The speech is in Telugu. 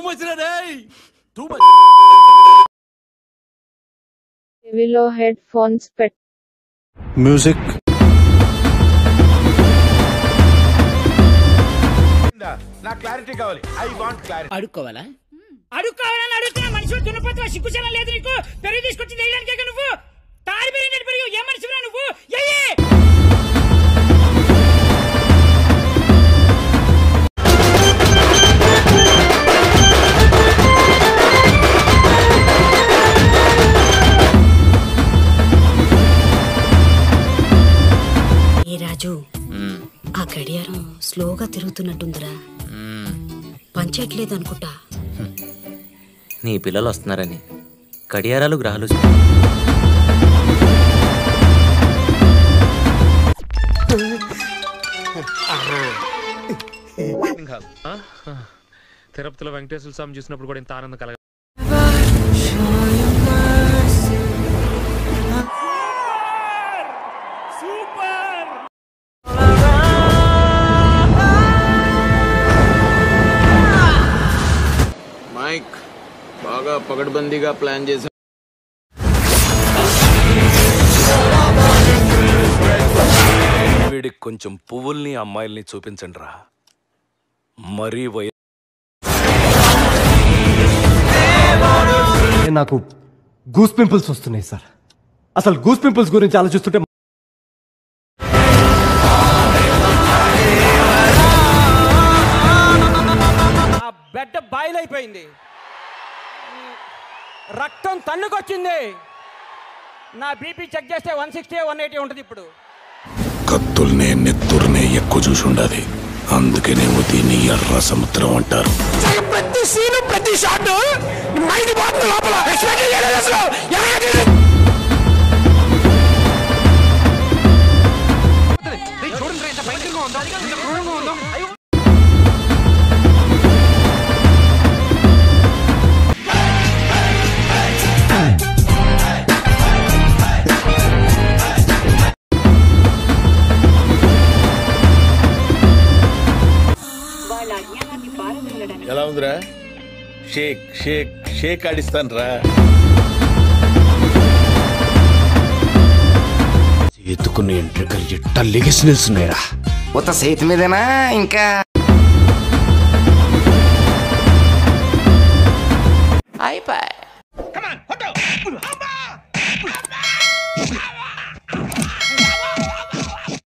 much ray. Too much. Willow headphones pet. Music. నా క్లారిటీ కావాలి. I want clarity. అడుక్కోవాలా అడుక్కోవాలని అడుగుతున్నా. మనుషులు దున్నపోతున్నా, సిగ్గుచనం లేదు నీకు. పెరుగు తీసుకొచ్చి వేయడానికే నువ్వు తాడి పెరిగినట్టు పెరుగు. ఏ మనిషిరా నువ్వు? ఏ రాజు, ఆ గడియారం స్లోగా తిరుగుతున్నట్టుందిరా. పనిచేయట్లేదు అనుకుంటా. నీ పిల్లలు వస్తున్నారని గడియారాలు గ్రహాలు తిరుపతిలో వెంకటేశ్వర స్వామి చూసినప్పుడు కూడా ఇంత ఆనందం కలగ. మైక్ బాగా పగడ్బందీగా ప్లాన్ చేసి వీడికి కొంచెం పువ్వుల్ని అమ్మాయిల్ని చూపించండి రా. మరీ నాకు గూస్ పింపుల్స్ వస్తున్నాయి సార్. అసలు గూస్ పింపుల్స్ గురించి ఆలోచిస్తుంటే బెడ్ బాయిలైపోయింది, రక్తం తన్నుకొచ్చింది. నా బీపీ చెక్ చేస్తే 160 180 ఉంటుంది. ఇప్పుడు కత్తుల్నే నెత్తుర్నే ఎక్కువ చూసి ఉండాలి. అందుకేనేమో దీన్ని ఎర్ర సముద్రం అంటారు. ప్రతి సీను ప్రతి షాట్ మైండ్ బాగుంది లోపల. ఎలా ఉందిరా? షేక్ షేక్ షేక్ ఆడిస్తాను రా. ఎత్తుకున్న ఎంట్రికలు ఎట్ట లెగిసి నిల్చున్నాయిరా. మొత్తం చేతి మీదేనా ఇంకా అయిపోయి